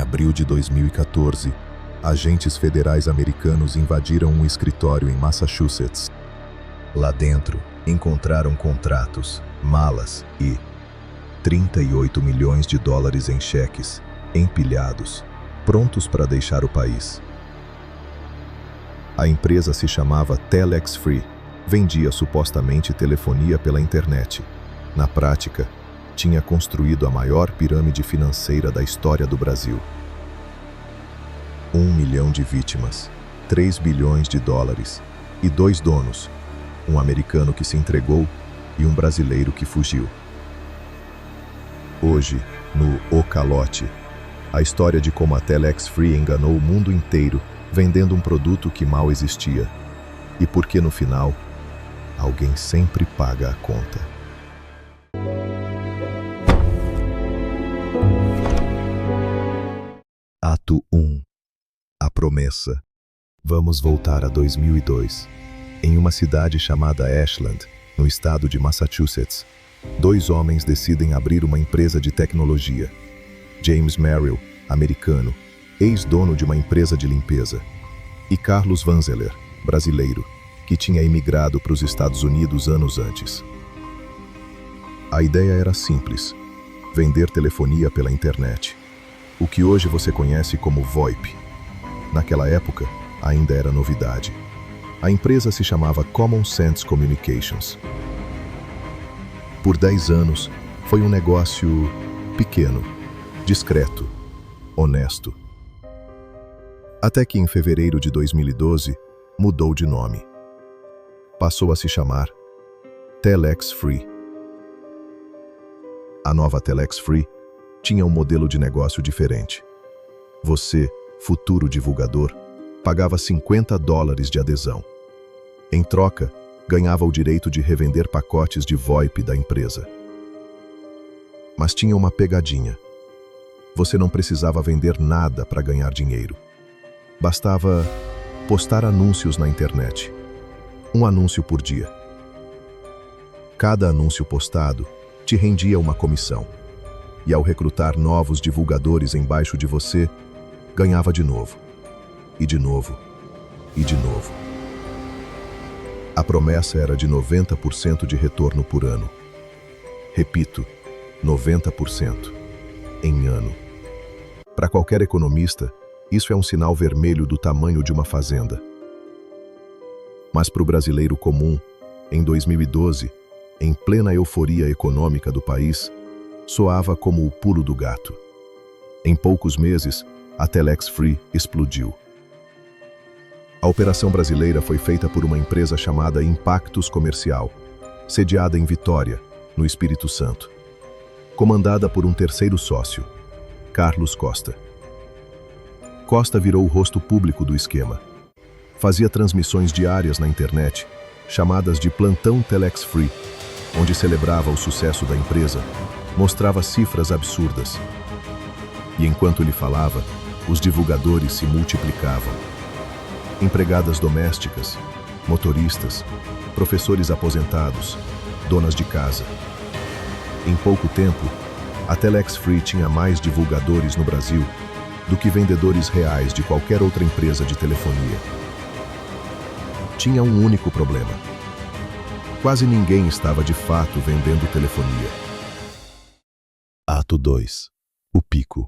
abril de 2014, agentes federais americanos invadiram um escritório em Massachusetts. Lá dentro, encontraram contratos, malas e 38 milhões de dólares em cheques, empilhados, prontos para deixar o país. A empresa se chamava Telex Free, vendia supostamente telefonia pela internet. Na prática, tinha construído a maior pirâmide financeira da história do Brasil. 1 milhão de vítimas, 3 bilhões de dólares e 2 donos, um americano que se entregou e um brasileiro que fugiu. Hoje, no O Calote, a história de como a Telex Free enganou o mundo inteiro vendendo um produto que mal existia e porque no final, alguém sempre paga a conta. Ato 1. A promessa. Vamos voltar a 2002. Em uma cidade chamada Ashland, no estado de Massachusetts, 2 homens decidem abrir uma empresa de tecnologia. James Merrill, americano, ex-dono de uma empresa de limpeza, e Carlos Vanzeller, brasileiro, que tinha imigrado para os Estados Unidos anos antes. A ideia era simples: vender telefonia pela internet. O que hoje você conhece como VoIP. Naquela época, ainda era novidade. A empresa se chamava Common Sense Communications. Por 10 anos, foi um negócio pequeno, discreto, honesto. Até que em fevereiro de 2012, mudou de nome. Passou a se chamar Telex Free. A nova Telex Free tinha um modelo de negócio diferente. Você, futuro divulgador, pagava $50 de adesão. Em troca, ganhava o direito de revender pacotes de VoIP da empresa. Mas tinha uma pegadinha. Você não precisava vender nada para ganhar dinheiro. Bastava postar anúncios na internet. Um anúncio por dia. Cada anúncio postado te rendia uma comissão. E ao recrutar novos divulgadores embaixo de você, ganhava de novo. E de novo. E de novo. A promessa era de 90% de retorno por ano. Repito, 90% em ano. Para qualquer economista, isso é um sinal vermelho do tamanho de uma fazenda. Mas para o brasileiro comum, em 2012, em plena euforia econômica do país, soava como o pulo do gato. Em poucos meses, a Telex Free explodiu. A operação brasileira foi feita por uma empresa chamada Impactus Comercial, sediada em Vitória, no Espírito Santo. Comandada por um terceiro sócio, Carlos Costa. Costa virou o rosto público do esquema. Fazia transmissões diárias na internet, chamadas de Plantão Telex Free, onde celebrava o sucesso da empresa, mostrava cifras absurdas. E enquanto ele falava, os divulgadores se multiplicavam. Empregadas domésticas, motoristas, professores aposentados, donas de casa. Em pouco tempo, a Telex Free tinha mais divulgadores no Brasil do que vendedores reais de qualquer outra empresa de telefonia. Tinha um único problema. Quase ninguém estava de fato vendendo telefonia. Ato 2. O pico.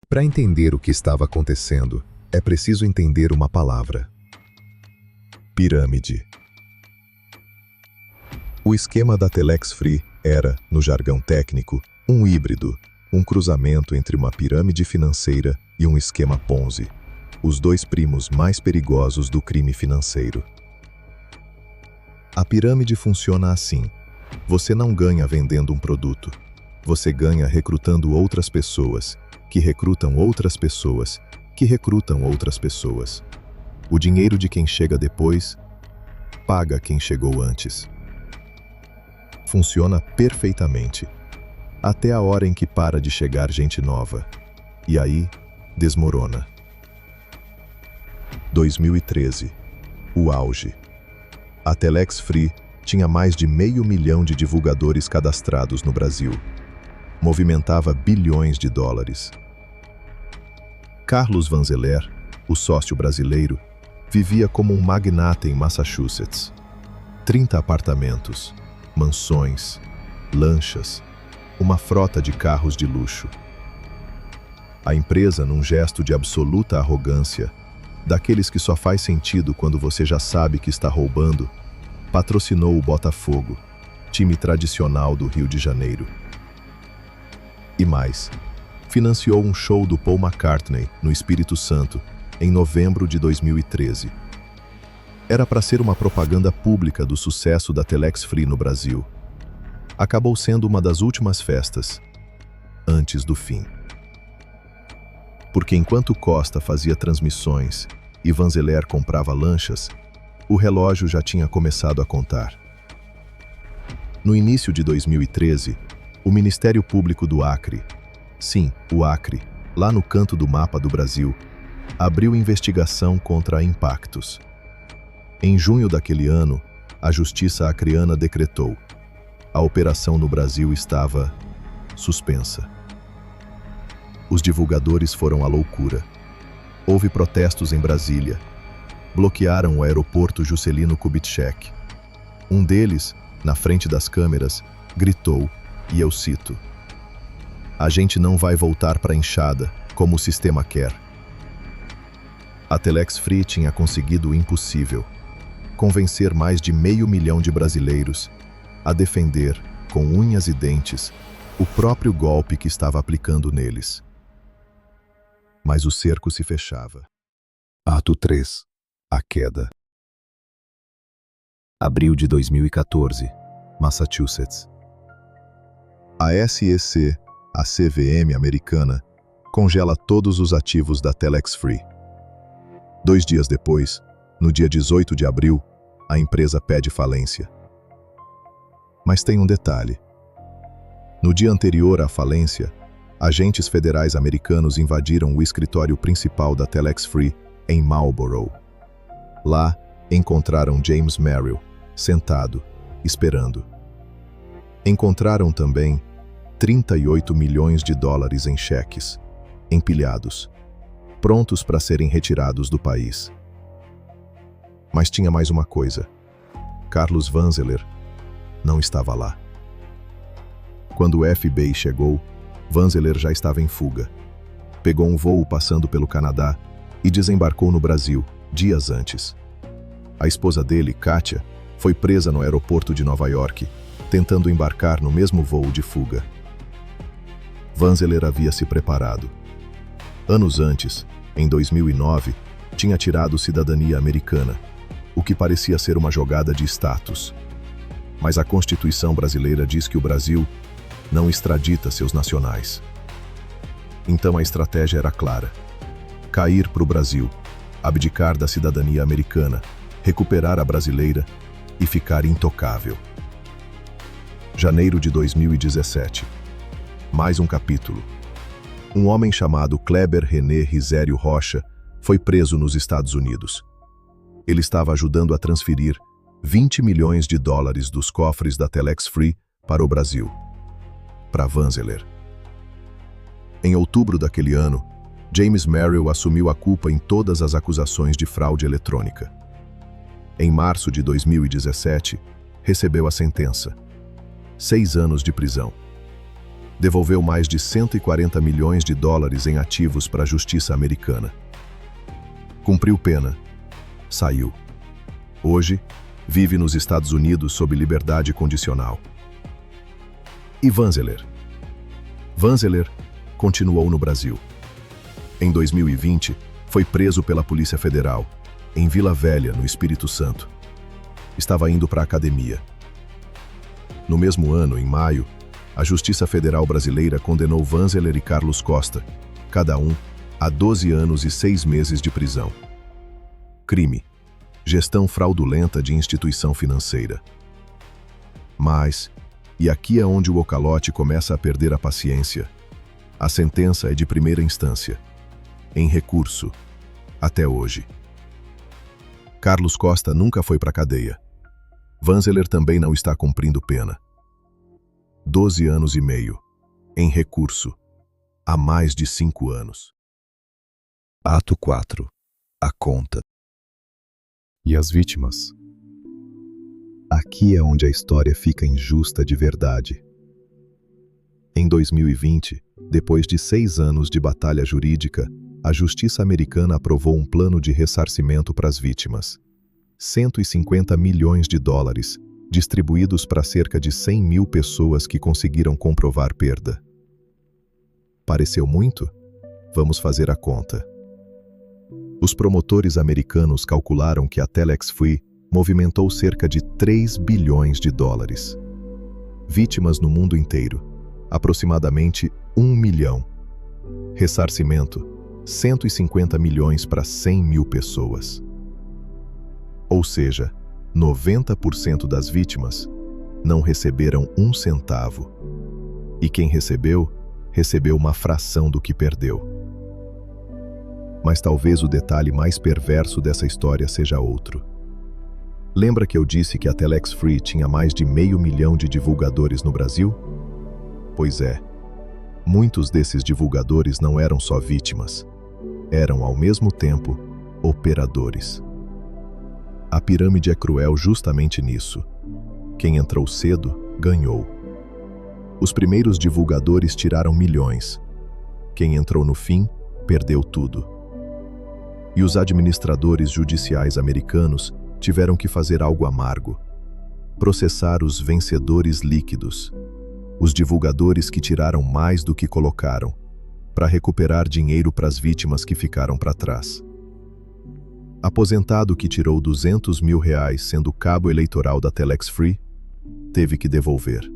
Para entender o que estava acontecendo, é preciso entender uma palavra: pirâmide. O esquema da Telex Free era, no jargão técnico, um híbrido, um cruzamento entre uma pirâmide financeira e um esquema Ponzi, os 2 primos mais perigosos do crime financeiro. A pirâmide funciona assim: você não ganha vendendo um produto, você ganha recrutando outras pessoas, que recrutam outras pessoas, que recrutam outras pessoas. O dinheiro de quem chega depois paga quem chegou antes. Funciona perfeitamente, até a hora em que para de chegar gente nova, e aí desmorona. 2013, o auge. A Telex Free tinha mais de 500 mil de divulgadores cadastrados no Brasil. Movimentava bilhões de dólares. Carlos Vanzeler, o sócio brasileiro, vivia como um magnata em Massachusetts. 30 apartamentos, mansões, lanchas, uma frota de carros de luxo. A empresa, num gesto de absoluta arrogância, daqueles que só faz sentido quando você já sabe que está roubando, patrocinou o Botafogo, time tradicional do Rio de Janeiro. E mais, financiou um show do Paul McCartney no Espírito Santo em novembro de 2013. Era para ser uma propaganda pública do sucesso da Telex Free no Brasil. Acabou sendo uma das últimas festas, antes do fim. Porque enquanto Costa fazia transmissões e Vanzeler comprava lanchas, o relógio já tinha começado a contar. No início de 2013, o Ministério Público do Acre, sim, o Acre, lá no canto do mapa do Brasil, abriu investigação contra a Impactus. Em junho daquele ano, a Justiça acreana decretou: a operação no Brasil estava suspensa. Os divulgadores foram à loucura. Houve protestos em Brasília. Bloquearam o aeroporto Juscelino Kubitschek. Um deles, na frente das câmeras, gritou, e eu cito: "A gente não vai voltar para a enxada, como o sistema quer." A Telex Free tinha conseguido o impossível: convencer mais de 500 mil de brasileiros a defender, com unhas e dentes, o próprio golpe que estava aplicando neles. Mas o cerco se fechava. Ato 3. A queda. Abril de 2014, Massachusetts. A SEC, a CVM americana, congela todos os ativos da Telex Free. 2 dias depois, no dia 18 de abril, a empresa pede falência. Mas tem um detalhe. No dia anterior à falência, agentes federais americanos invadiram o escritório principal da Telex Free em Marlborough. Lá, encontraram James Merrill, sentado, esperando. Encontraram também 38 milhões de dólares em cheques, empilhados, prontos para serem retirados do país. Mas tinha mais uma coisa. Carlos Vanzeler não estava lá. Quando o FBI chegou, Vanzeler já estava em fuga. Pegou um voo passando pelo Canadá e desembarcou no Brasil, dias antes. A esposa dele, Kátia, foi presa no aeroporto de Nova York, tentando embarcar no mesmo voo de fuga. Vanzeler havia se preparado. Anos antes, em 2009, tinha tirado cidadania americana, o que parecia ser uma jogada de status. Mas a Constituição brasileira diz que o Brasil não extradita seus nacionais. Então a estratégia era clara: cair para o Brasil, abdicar da cidadania americana, recuperar a brasileira e ficar intocável. Janeiro de 2017. Mais um capítulo. Um homem chamado Kleber René Risério Rocha foi preso nos Estados Unidos. Ele estava ajudando a transferir 20 milhões de dólares dos cofres da Telex Free para o Brasil. Para Vanzeler. Em outubro daquele ano, James Merrill assumiu a culpa em todas as acusações de fraude eletrônica. Em março de 2017, recebeu a sentença: 6 anos de prisão. Devolveu mais de 140 milhões de dólares em ativos para a justiça americana. Cumpriu pena. Saiu. Hoje, vive nos Estados Unidos sob liberdade condicional. E Vanzeler? Vanzeler continuou no Brasil. Em 2020, foi preso pela Polícia Federal, em Vila Velha, no Espírito Santo. Estava indo para a academia. No mesmo ano, em maio, a Justiça Federal Brasileira condenou Vanzeler e Carlos Costa, cada um, a 12 anos e 6 meses de prisão. Crime: gestão fraudulenta de instituição financeira. Mas, e aqui é onde o Ocalote começa a perder a paciência, a sentença é de primeira instância, em recurso, até hoje. Carlos Costa nunca foi para a cadeia. Vanzeler também não está cumprindo pena. 12 anos e meio, em recurso, há mais de 5 anos. Ato 4. A conta. E as vítimas? Aqui é onde a história fica injusta de verdade. Em 2020, depois de 6 anos de batalha jurídica, a justiça americana aprovou um plano de ressarcimento para as vítimas. 150 milhões de dólares, distribuídos para cerca de 100 mil pessoas que conseguiram comprovar perda. Pareceu muito? Vamos fazer a conta. Os promotores americanos calcularam que a Telex Free movimentou cerca de 3 bilhões de dólares. Vítimas no mundo inteiro, aproximadamente 1 milhão. Ressarcimento, 150 milhões para 100 mil pessoas. Ou seja, 90% das vítimas não receberam 1 centavo. E quem recebeu, recebeu uma fração do que perdeu. Mas talvez o detalhe mais perverso dessa história seja outro. Lembra que eu disse que a Telex Free tinha mais de 500 mil de divulgadores no Brasil? Pois é, muitos desses divulgadores não eram só vítimas, eram ao mesmo tempo operadores. A pirâmide é cruel justamente nisso. Quem entrou cedo, ganhou. Os primeiros divulgadores tiraram milhões. Quem entrou no fim, perdeu tudo. E os administradores judiciais americanos tiveram que fazer algo amargo: processar os vencedores líquidos, os divulgadores que tiraram mais do que colocaram, para recuperar dinheiro para as vítimas que ficaram para trás. Aposentado que tirou R$200 mil sendo cabo eleitoral da Telex Free, teve que devolver.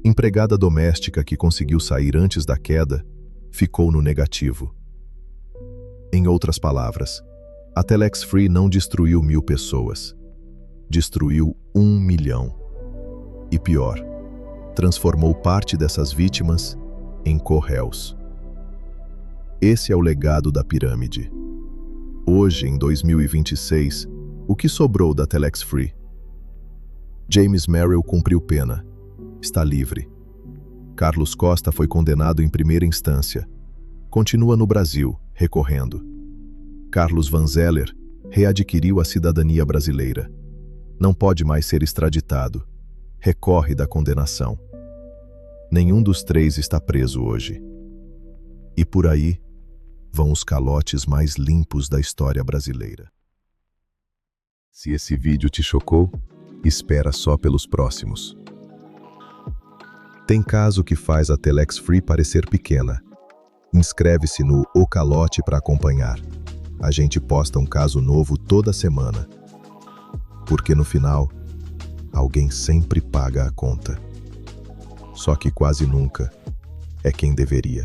Empregada doméstica que conseguiu sair antes da queda, ficou no negativo. Em outras palavras, a Telex Free não destruiu 1.000 pessoas, destruiu 1 milhão. E pior, transformou parte dessas vítimas em co-réus. Esse é o legado da pirâmide. Hoje, em 2026, o que sobrou da Telex Free? James Merrill cumpriu pena. Está livre. Carlos Costa foi condenado em primeira instância. Continua no Brasil, recorrendo. Carlos Vanzeller readquiriu a cidadania brasileira. Não pode mais ser extraditado. Recorre da condenação. Nenhum dos 3 está preso hoje. E por aí vão os calotes mais limpos da história brasileira. Se esse vídeo te chocou, espera só pelos próximos. Tem caso que faz a Telex Free parecer pequena. Inscreve-se no O Calote para acompanhar. A gente posta um caso novo toda semana. Porque no final, alguém sempre paga a conta. Só que quase nunca é quem deveria.